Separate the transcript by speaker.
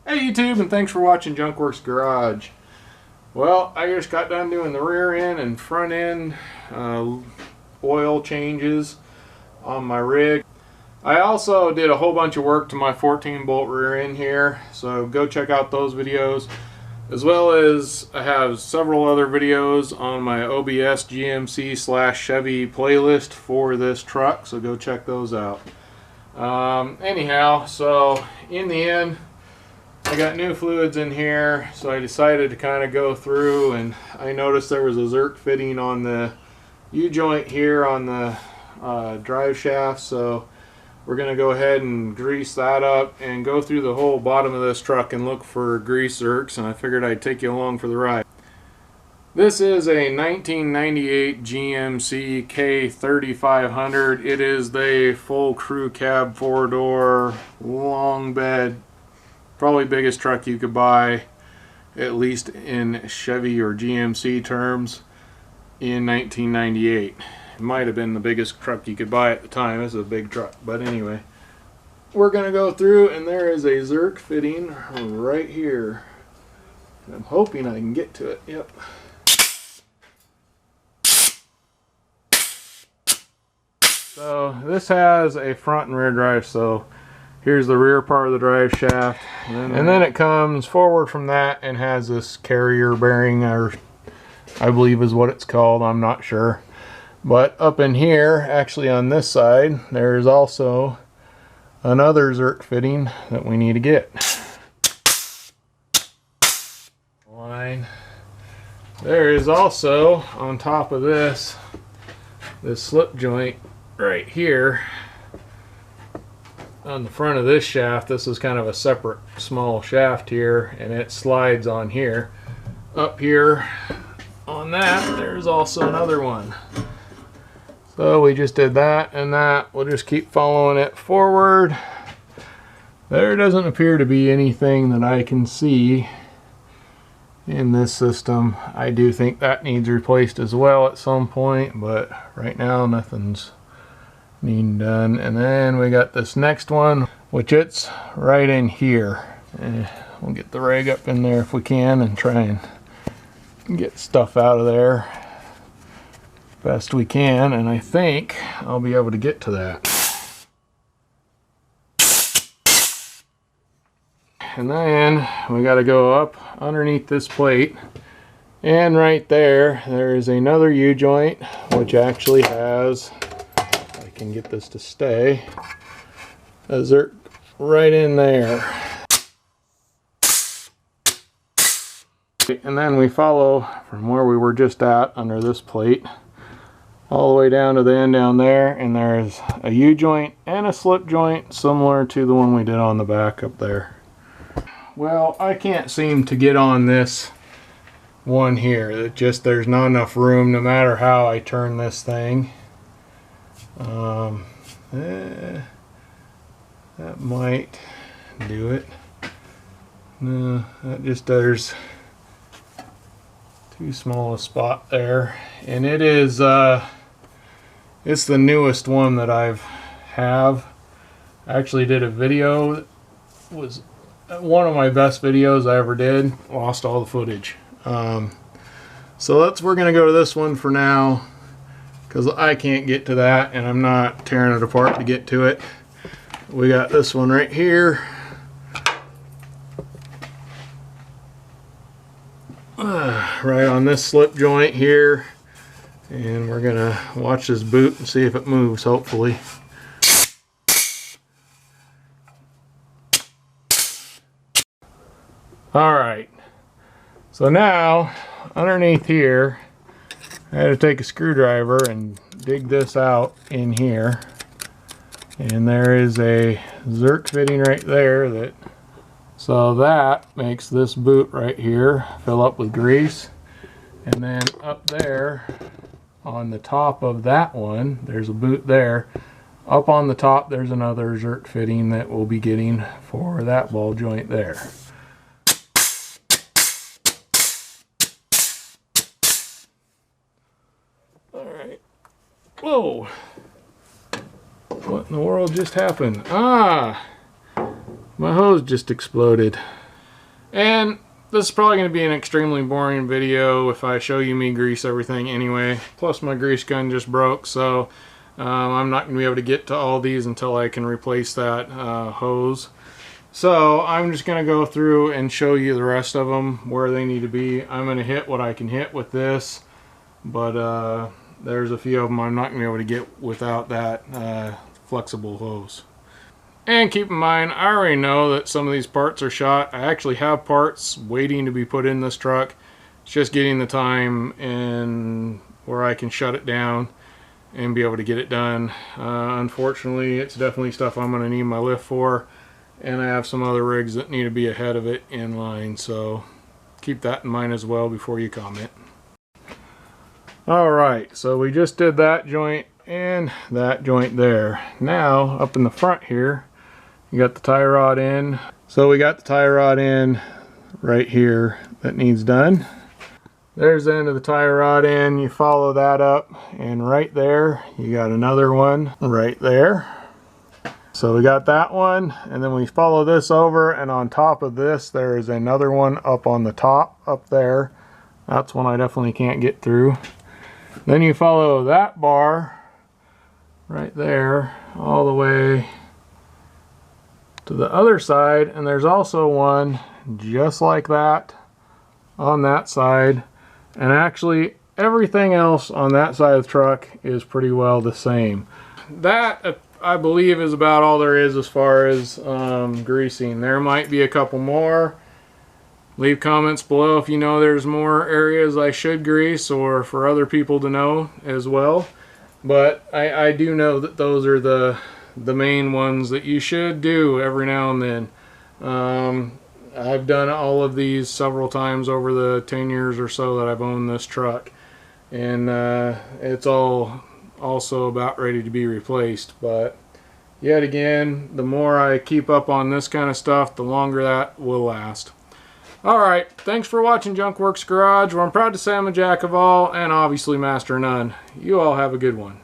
Speaker 1: Hey YouTube, and thanks for watching Junkworks Garage. Well, I just got done doing the rear end and front end oil changes on my rig. I also did a whole bunch of work to my 14 bolt rear end here, so go check out those videos. As well as I have several other videos on my OBS GMC / Chevy playlist for this truck, so go check those out. Anyhow, so in the end, I got new fluids in here, so I decided to kind of go through, and I noticed there was a Zerk fitting on the U-joint here on the drive shaft, so we're going to go ahead and grease that up and go through the whole bottom of this truck and look for grease Zerks, and I figured I'd take you along for the ride. This is a 1998 GMC K3500. It is the full crew cab 4-door long bed, probably biggest truck you could buy, at least in Chevy or GMC terms, in 1998. It might have been the biggest truck you could buy at the time. This is a big truck, but anyway, we're gonna go through, and there is a Zerk fitting right here. I'm hoping I can get to it. Yep. So this has a front and rear drive, so here's the rear part of the drive shaft, and then it comes forward from that and has this carrier bearing, or I believe is what it's called, I'm not sure. But up in here, actually on this side, there's also another Zerk fitting that we need to get. Line. There is also, on top of this slip joint right here on the front of this shaft. This is kind of a separate small shaft here, and it slides on here. Up here on that, there's also another one. So we just did that and that. We'll just keep following it forward. There doesn't appear to be anything that I can see in this system. I do think that needs replaced as well at some point, but right now nothing's needing done. And then we got this next one, which it's right in here. We'll get the rig up in there if we can and try and get stuff out of there best we can, and I think I'll be able to get to that. And then we got to go up underneath this plate, and right there is another U-joint, which actually has, if I can get this to stay, a Zerk right in there. And then we follow from where we were just at under this plate all the way down to the end down there, and there's a U-joint and a slip joint similar to the one we did on the back up there. Well, I can't seem to get on this one here. There's not enough room no matter how I turn this thing. That might do it. No, there's too small a spot there, and it is it's the newest one that I actually did a video that was one of my best videos I ever did. Lost all the footage, so we're gonna go to this one for now because I can't get to that, and I'm not tearing it apart to get to it. We got this one right here. Right on this slip joint here, and we're gonna watch this boot and see if it moves, hopefully. Alright, so now underneath here I had to take a screwdriver and dig this out in here, and there is a Zerk fitting right there, so that makes this boot right here fill up with grease. And then up there on the top of that one, there's a boot there. Up on the top there's another Zerk fitting that we'll be getting for that ball joint there. Alright. Whoa! What in the world just happened? Ah! My hose just exploded. And this is probably going to be an extremely boring video if I show you me grease everything anyway. Plus my grease gun just broke, so I'm not going to be able to get to all these until I can replace that hose. So I'm just going to go through and show you the rest of them where they need to be. I'm going to hit what I can hit with this, but there's a few of them I'm not going to be able to get without that flexible hose. And keep in mind, I already know that some of these parts are shot. I actually have parts waiting to be put in this truck. It's just getting the time and where I can shut it down and be able to get it done. Unfortunately, it's definitely stuff I'm going to need my lift for, and I have some other rigs that need to be ahead of it in line, so keep that in mind as well before you comment. Alright, so we just did that joint and that joint there. Now, up in the front here, you got the tie rod in. So we got the tie rod in right here that needs done. There's the end of the tie rod in. You follow that up, and right there you got another one right there. So we got that one, and then we follow this over, and on top of this there is another one up on the top up there. That's one I definitely can't get through. Then you follow that bar right there all the way to the other side, and there's also one just like that on that side. And actually everything else on that side of the truck is pretty well the same. That I believe is about all there is as far as greasing. There might be a couple more. Leave comments below if you know there's more areas I should grease, or for other people to know as well. But I do know that those are the main ones that you should do every now and then. I've done all of these several times over the 10 years or so that I've owned this truck, and it's all also about ready to be replaced. But yet again, the more I keep up on this kind of stuff, the longer that will last. Alright, thanks for watching Junk Works Garage, where I'm proud to say I'm a jack of all and obviously master of none. You all have a good one.